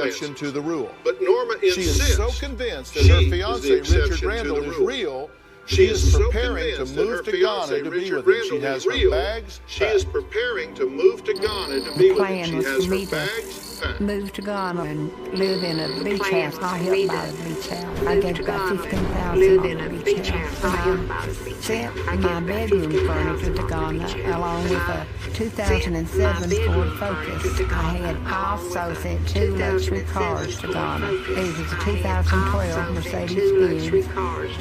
exception to the rule. But Norma insists she is so convinced that her fiancé, Richard Randall, is real. She is preparing to move to Ghana to be with him. She has her bags. She is preparing to move to Ghana to be with him. She has her bags. Move to Ghana and live in a beach house. I helped buy the beach house. I gave about $15,000 on the beach house. I sent my bedroom furniture to Ghana along with a 2007 Ford Focus. I had also sent 2 luxury cars to Ghana. These are the 2012 Mercedes-Benz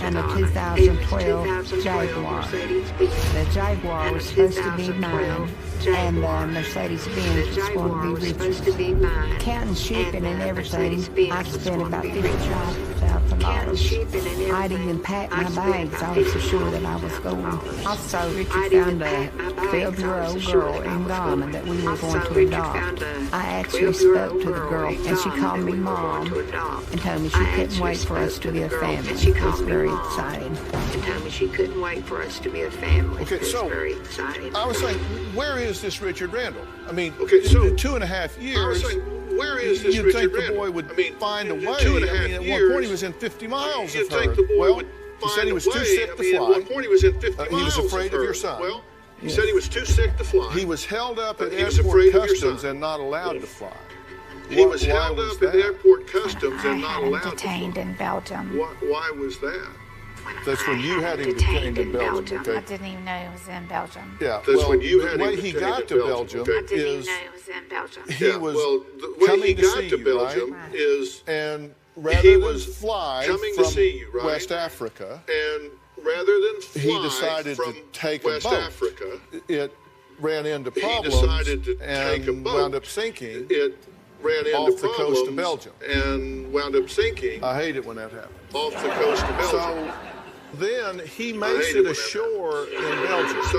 and the 2012 Jaguar. The Jaguar was supposed to be mine, and the Mercedes-Benz was going to be Richard's. Counting shipping and everything, I spent about $55,000. I'd even packed my bags. I was so sure that I was going. Also, Richard found a 12-year-old girl in Ghana that we were going to adopt. I actually spoke to the girl, and she called me Mom and told me she couldn't wait for us to be a family. I was very excited. And told me she couldn't wait for us to be a family. Okay, so very excited. I was saying, where is this Richard Randall? I mean, Okay, so- 2.5 years. Where is this You'd Richard think the Randall? boy would find a way. 2.5 I mean, at years, one point he was in 50 miles you'd of her. think the boy Well, would he said find he a was too way. sick I to mean, fly. At one point he was in 50 He miles was afraid of her. your son. Well, he Yes. said he was too sick to fly. He was held up at He was airport afraid of your customs son. and not allowed to fly. He was Why held was up that? at airport customs I and not had him allowed to detained fly. in Belgium. Why was that? That's when you had him detained in Belgium. I Okay. didn't even know he was in Belgium. Yeah. That's well, when you the had way him he detained got in to Belgium, Belgium okay? is he was in Belgium. he was well, the way coming he to got see to you, Belgium right? is, And rather He than was fly coming from to see you, right? West Africa, and rather than fly he decided from to take West a boat. Africa, It ran into problems decided to and take a boat. wound up sinking. it ran into Off the coast problems of Belgium. and wound up sinking I hate it when that happens. off the coast of Belgium. So then he makes hate it it when ashore in Belgium. So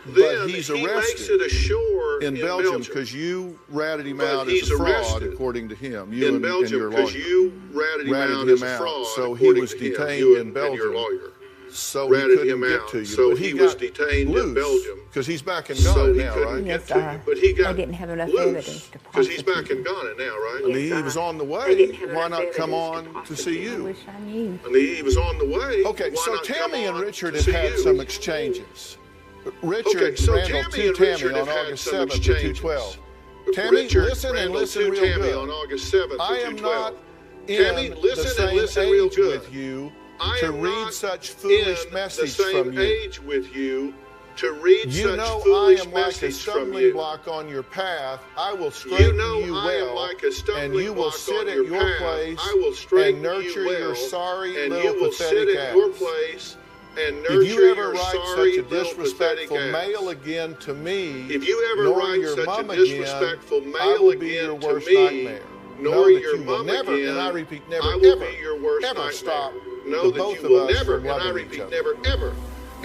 But then he's he makes arrested it ashore in Belgium because you ratted him But out he's as a fraud, arrested according to him. You in and Belgium your because lawyer. you ratted him out as a fraud. So he according was to him, detained you in and Belgium. your lawyer. So he ratted couldn't him get out. to you. So but he got was detained in loose, Belgium. because he's back in So Ghana he now, couldn't right? get Yes, to you. But he got they didn't have enough loose. evidence to Because he's back prosecute. in Ghana now, right? And he was on the They way. didn't have Why enough not come evidence on to to see I you? wish I knew. And he was on the way. Okay, Why so not come Tammy and on Richard to have see had you? some exchanges. Richard Okay, so Randall Tammy to and Tammy Richard on have had August some 7th to exchanges. 212. Tammy, Richard listen and Randall listen to real Tammy good. on August 7th I to am 212. not Tammy, in the listen and same listen real age good. with you I to am read not such foolish in message the same from you. age with you to read You such know I foolish am like a message from stumbling you. block on your path. I will straighten You know you I am well, like a stumbling and you will block sit on at your your path. place I will straighten and nurture you well, your sorry and little you will pathetic sit at your ass. place and nurture If you ever your write sorry such a little disrespectful pathetic ass. mail again to me, If you ever nor write your such mom a again, disrespectful I mail will be your again to worst me, nightmare. nor Know that your you will mom never, again, and I repeat, never, I will ever, be your worst ever nightmare. stop Know the that both you of will us never, from and I loving each repeat, other. never,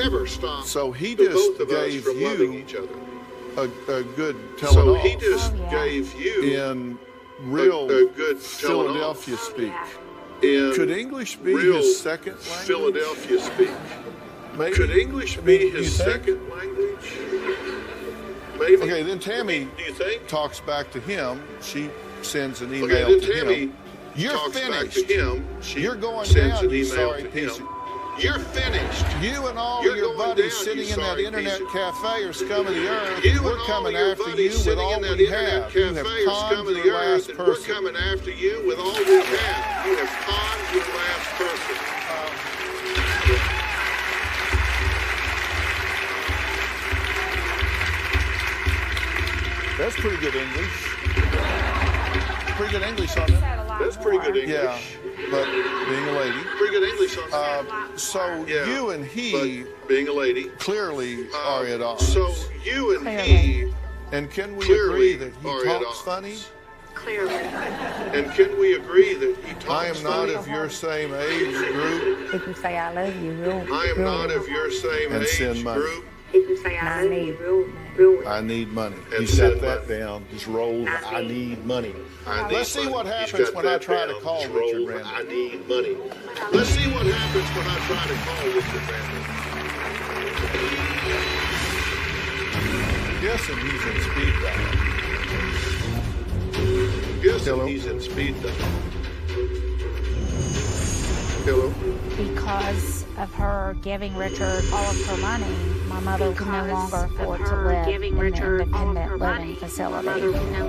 ever stop So he the just both of us gave from loving you each other. a good telling So off he just Oh, yeah. gave you in real a good telling off. Philadelphia speak. in Could English be real his second language? Philadelphia speak. Maybe. Could English I mean, be do you his think? second language? Maybe. Okay, then Tammy Do you think? talks back to him. She sends an email Okay, then to Tammy him. You're talks finished. back to him. She You're going sends down, an you email sorry to piece him. of... You're finished. You and all You're your going buddies down, sitting you in that sorry internet piece of- cafe are scum of the earth. You We're and all coming your after buddies you with sitting all in that we internet have. You have cafe are scum conned of the your earth, last and we're person. coming after you with all we have. You have conned your last person. That's pretty good English. Pretty good English on it. That's pretty good English. Yeah, but being a lady. Pretty good English on that. So Yeah, you and he but being a lady. clearly are at odds. So you and Clearly. he And can we clearly agree that he are at talks odds. funny? Clearly. And can we agree that he talks I am not funny? of your same age group. If you say I love you, I am not of your same And send age money. group. If you say I love Money. you, real. I need money. And He's got send that money. down. Just rolled. I need money. I need Let's see money. what He's happens got when I that try to down. call Just Richard roll. Randall. I need money. Let's see what happens when I try to call Richard Randall. Guessing he's in speed dial. guessing he's in speed dial. Hello? Because of her giving Richard all of her money, my mother can no longer afford to live in an independent living facility.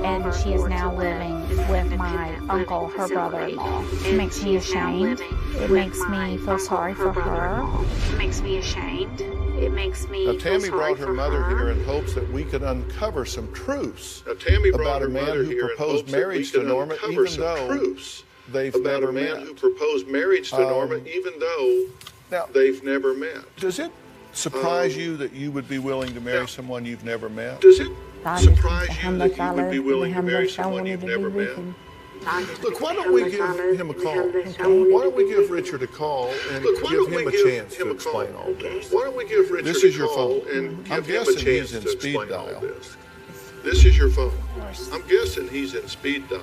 And she is now living with my uncle, her brother-in-law. It makes me ashamed. It makes me feel sorry for her. It makes me ashamed. It makes me Now, feel Tammy sorry brought her for mother her. here in hopes that we could uncover some truths Now, Tammy about brought a her man mother who here in proposed hopes that we marriage to could Norma, uncover even some though truths they've about never a man met. who proposed marriage to Norma, even though Now, they've never met. does it surprise you that you would be willing to marry someone you've never met? Does it I just surprise how you much that I you would be love willing him, to how marry much I someone wanted you've to never be with met? him. Look, why don't we give him a call? Why don't we give Richard a call and Look, why give don't him we a give chance him to a call? explain all this? Why don't we give Richard This is a your call phone. and I'm give him a guessing chance he's in to speed explain all dial. this? This is your phone. I'm guessing he's in speed dial.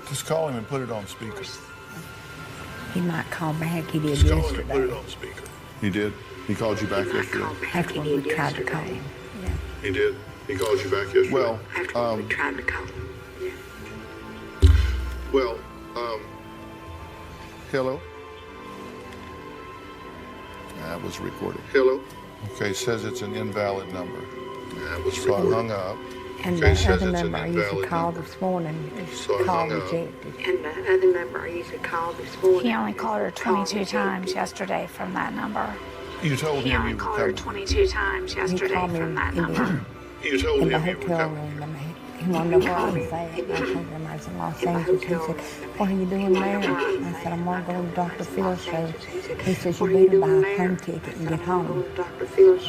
Just call him and put it on speaker. He might call back. He did Just call him and put it yesterday. on speaker. He did? He called you back yesterday? After we tried to call him. Yeah. He did. He called you back yesterday. Well, After we tried to call him. well, hello? That was recorded. hello. Okay, says it's an invalid number. That was So I recorded. hung up. And Okay, the says other it's an number I used to invalid call number. this morning is So I call hung up. rejected. And the other number I used to call this morning. He only called her is call 22 times rejected. yesterday from that number. You told He him only you were called her coming. 22 times yesterday called me from that in number. You told In the him you were hotel coming. room, and he wanted to know where I was at. I told him I was in Los Angeles. He said, "What are you doing there?" I said, "I'm going to go to Dr. Phil's show." He says, "You better buy a plane ticket and get home."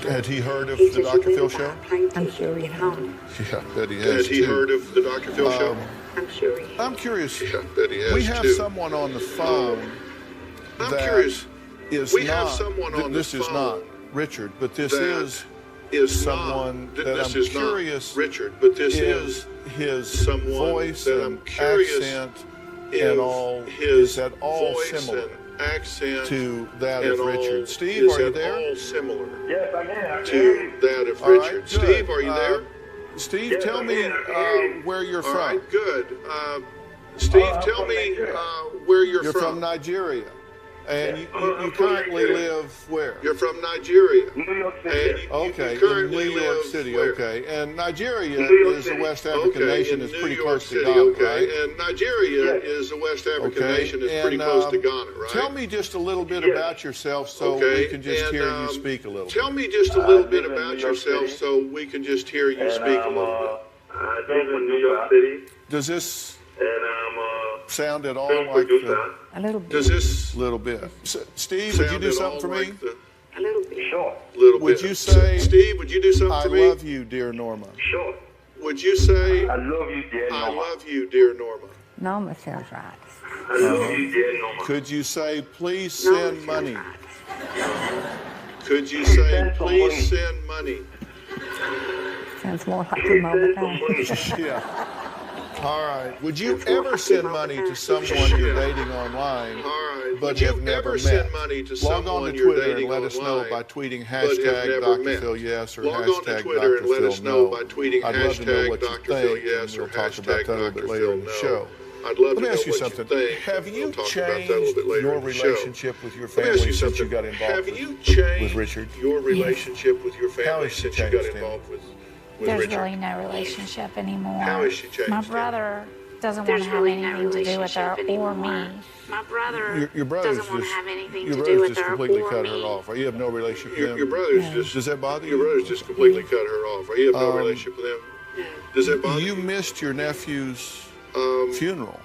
Had he heard of the Dr. Phil show? I'm sure he has. Yeah, I bet he Has has he too. heard of the Dr. Phil show? I'm sure he I'm curious. Yeah, I bet he has We have too. someone on the phone I'm that curious. is We not. have someone on the this is not phone Richard, but this that is not- someone th- that this I'm is curious not Richard, but this is his someone voice that and I'm curious accent if and all his is at all voice similar and accent to that and of all Richard. Steve, is are you at there? all similar Yes, I'm here. to that of All right, Richard. good. Steve, are you there? Steve, Yes, tell I'm me here. I hear you. where you're All from. right, good. Steve, I'm tell from me Nigeria. where you're You're from Nigeria, and you I'm from currently Nigeria. live where? You're from Nigeria. New York And City. you Okay, in currently New York live City. where? Okay, and Nigeria New York is a City. West African Okay, nation. in It's New pretty York close City, to Ghana, okay. right? And Nigeria Yes. is a West African Okay, nation. It's pretty and, close to Ghana, right? Tell me just a little bit Yes. about yourself so Okay, we can just and, hear you speak a little Tell bit. me just a little bit live in about New York yourself City. so we can just hear you And speak a I'm, little I live in New York City. Does this And I'm sound at all film like producer. the A little bit. bit. Does this little bit? Steve, would you sound do at something all for me? like the A little bit. Sure. little Would bit? you say, Steve, would you do something I for me? love you, dear Norma? Sure. Would you say, I love you, dear I Norma. love you, dear Norma? Norma sounds right. I love you, dear Norma. Could you say, please No, send it money? sounds right. Could you say, Send some please money. send money? Sounds more like your mama Send some time. money. Yeah. All right. Would you ever send money to someone you're dating online, All right. but Would you have never ever met? send money to Log someone on to you're Twitter and dating let us know online, by tweeting but have hashtag never Dr. met? Phil yes or Log on to hashtag Twitter and Dr. let Phil us know no. by tweeting I'd love to know hashtag what you Dr. think, Phil yes and or we'll talk about hashtag that a little bit Dr. later Phil in the no. show. I'd love Let to me know ask you what something. think. Have you We'll talk about that a little changed bit later your in the show. relationship with your Let me ask family you since you something. got involved Have with, you changed with Richard? your relationship with your How family has she since you got changed, Tammy? involved with There's Richard? really no relationship anymore. How has she changed, My Tammy? brother doesn't want There's to have really no anything to do with her relationship or anymore. me. My brother Your brother's doesn't want to just have anything your to do brother's with just her completely or cut me. her off. Or you have no relationship with Your him. brother's just Does that bother your you? brother's just completely cut her off. Or you have no relationship with him. Does that bother You you? missed your nephew's funeral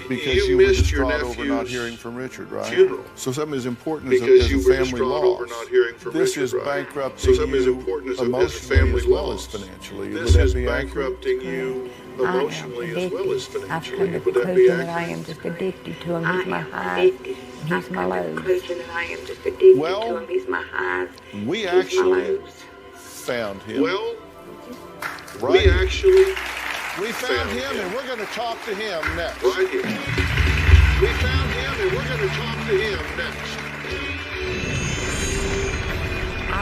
because you you were missed your distraught over not nephew's hearing from Richard, right? funeral. So something as important as Because a you were family distraught loss. over not hearing from This Richard, is right? bankrupting So something as you important as a emotionally family as well loss. as financially. This Would that is be accurate? bankrupting you I am emotionally as addicted. well as I've come financially. to the Would that be conclusion that I accurate? am just addicted to him. I He's my am high, addicted. and I've he's my come to the low. conclusion that I am just addicted Well, to him. He's my highs. We He's my actually lows. found him. Well, right we here. actually We found him, and we're going to talk to him next. right here. We found him, and we're going to talk to him next. I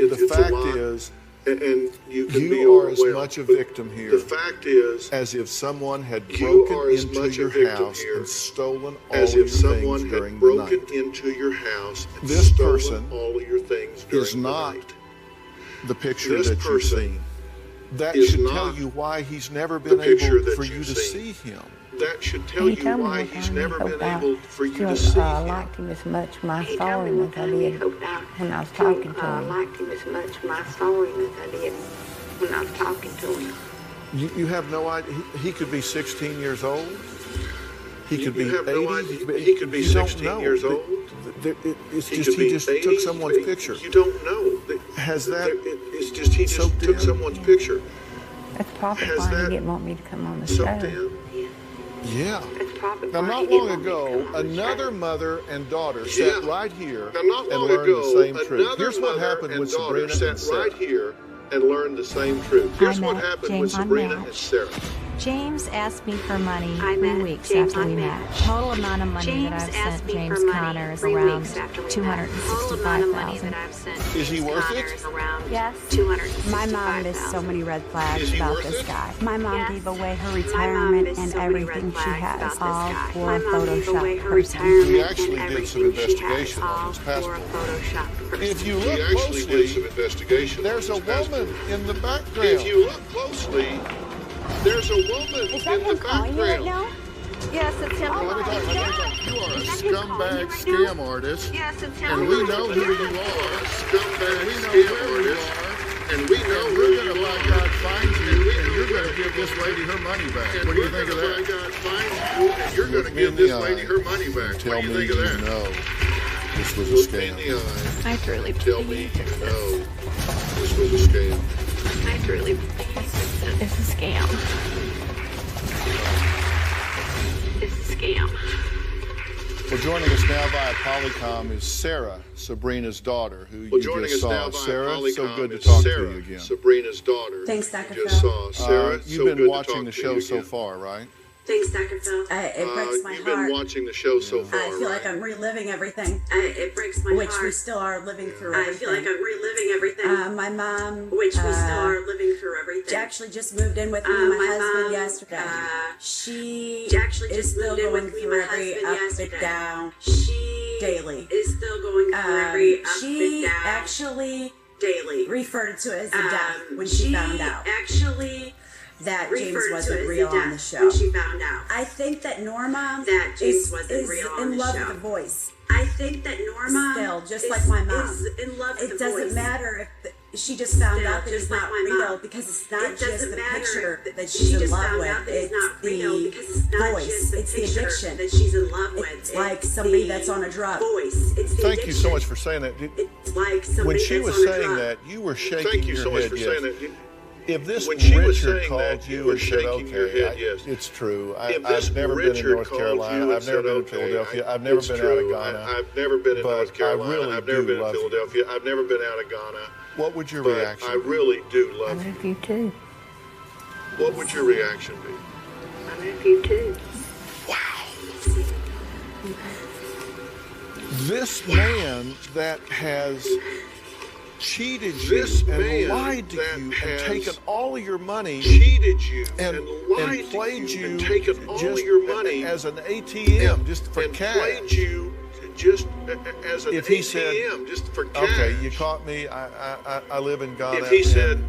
the fact is, And you can be You are as overwhelmed. much a victim here The fact is, as if someone had you broken are as into much a your victim house here and stolen all as of your if someone things had during the broken night. into your house and This stolen person all of your things during is the not night. the picture This that you've person seen. That is should not tell you why he's never the been picture able that for you you've to seen. see him. That should tell He you told me why one he's time never he been hoped able for you to still see him. liked him as much my sewing as I did when I was talking to him. liked him as much my sewing as I did when I was talking to him. You have no idea. He could be 16 years old. He could be You have 80. no idea. He could be you don't 16 know. years old. It's He just could be he just 80. took someone's picture. You don't know. Has that It's just he just soaked took in? someone's picture. That's probably Has why he that didn't want me to come on the Soaked show. in. Yeah. That's probably Now, why not he didn't long want me to ago, come on the show. another mother and daughter Yeah. sat right here Now, not and long learned ago, the same truth. another Here's what mother happened and with daughter Sabrina and sat Sarah. right here and learned the same truth. Here's what met happened James with on Sabrina Match. and Sarah. James asked me for money I 3 met weeks James after on we met. Match. Total amount of money James that I've asked sent me James for money Conner is 3 around weeks after we met. Total amount of money that 265,000. I've sent Is he James worth Conner it? is around Yes. 265,000. My mom missed so many red flags Is he about worth this it? guy. My mom Yes. gave away her My mom retirement missed and so many red everything she flags has, about this all guy. for My a mom gave away Photoshop her person. retirement He actually and did some everything she has, investigation on all his for passport. a Photoshop person. If you He look actually did some closely, investigation. there's a on his passport. woman in the background. If you look closely, there's a woman Is that in him the calling you right background. now? Yes, it's him. Let me talk. You are a scumbag scam artist, Yes, it's him. and we know who you are. Scumbag We know scam where you artist. are. And we know And who we're you going to, by are. God, find you, and you're know going to give this lady her money back. And What do you we're think of gonna, by that? God, find you, and you're going to Look me give in this the lady eye her money back. Tell What do you me think of you that? know this was a Look me in the scam. eye. I truly Tell me you know this was a scam. I truly It's a scam. It's a scam. Well, joining us now via Polycom is Sarah, Sabrina's daughter, who Well, you joining just us saw. now via Sarah, Polycom so good to is talk Sarah, to you again. Sabrina's daughter. Thanks, Dr. You just Phil. saw Sarah. You've so good been to watching talk the to show you so again. far, right? Thanks, Dr. Phil. It breaks my You've heart. been watching the show so far, I feel right? like I'm reliving everything, It breaks my which heart. we still are living through I everything. feel like I'm reliving everything. My mom, which we still are living through everything. actually just moved in with me and my my husband mom, yesterday. She actually is just still moved in going with me, through my every husband, up yesterday. and down She daily. is still going through every up She and down actually daily. referred to it as a death when she found out actually that James referred to wasn't it as real a death on the show. when she found out. I think that Norma That James is wasn't real on in the love show. with the voice. I think that Norma Still, just is, like my mom. is in love with It the doesn't voice. matter if she just found Still, out that just he's like not my real mom. because it's not It just doesn't the matter picture that that she she's in just love found with. out that he's It's not real the because it's not voice. just the It's the picture addiction. that she's in love with. It's like somebody that's on a drug. Voice. It's the Thank you so addiction. much for saying that. It's like somebody When she that's was on a saying drug. that, you were shaking Thank you your so much head, for yes. saying that. If this When she was Richard saying called that, you you were and said, shaking your okay, head, yes. it's true. If this I've never been in Richard North called Carolina. you and I've never said, been in okay, Philadelphia. I've never it's been true. out of Ghana. I've never been in but North Carolina. I really I've never do been in love you. Philadelphia. I've never been out of Ghana. What would your But reaction I be? really do I love you. love you too. What would your reaction be? I love you too. This man that has cheated you This and man lied to that you and has taken all of your money Cheated you and lied played to you you and taken all just of your money as an ATM, and- just for and cash. played you just as an If he ATM, said, just for cash. Okay, you caught me. I live in Ghana. If he said, and,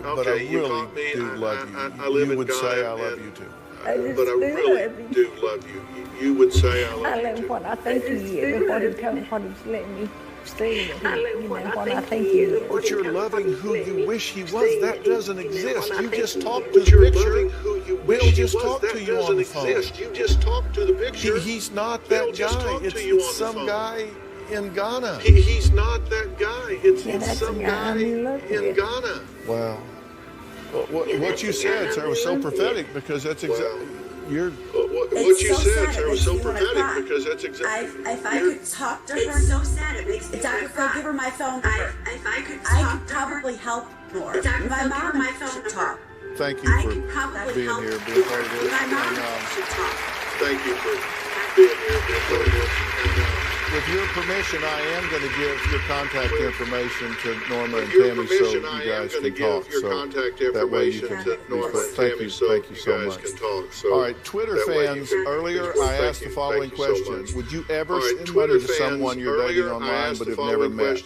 but I okay, you really caught me, do love you. I live You in would Ghana, say I love and- you too. I just but I do really love you. do love you. You would say I I love you love too. what I think he is and what he's letting me see. I You love know, what what I I think think he he is. is. But you're loving who you wish he was. That doesn't exist. You just talked to But the you're picture. loving who you Bill wish he just was. talked That to you on doesn't the phone. exist. You just talked to the picture. He's not Bill that just guy. talked It's to you on the some phone. guy in Ghana. He's not that guy. It's that's some the guy guy I'm in love in with. Ghana. Wow. What you said, sir, was so prophetic because that's exactly you're. What It's you so said, sad, sir, it was so makes me wanna prophetic cry. because that's exactly. If I could talk to her, It's so sad. It makes me Dr. want to Phil, cry. give her my phone number. If I could I talk could to her, probably help more. Dr. Phil, My give her mom my phone should number. talk. Thank you I for could probably being help here, her. being part of this. My mom And, should talk. Thank you for being here, being part of this. And, with your permission, I am going to give your contact information to Norma and Tammy so you guys can talk. So that way you can. Thank you so much. All right, Twitter fans. Earlier, I asked the following question: would you ever send money to someone you're dating online but have never met?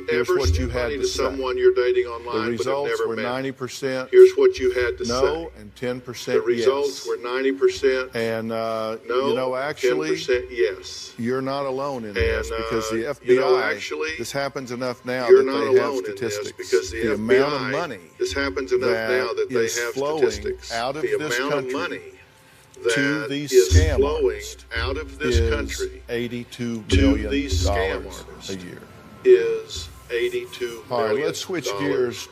Here's what you had to say. The results were 90%. Here's what you had to say. No, and 10% yes. The results were 90%. And no, you know, actually, 10% yes. You're not alone in this because the FBI. This happens enough now that they have statistics. Because the amount of money. This happens enough now that they have flowing statistics. Out of the this amount country of money to these is scam flowing artists out of this country $82 to million these scam artists a year. Is $82 All right, million let's switch gears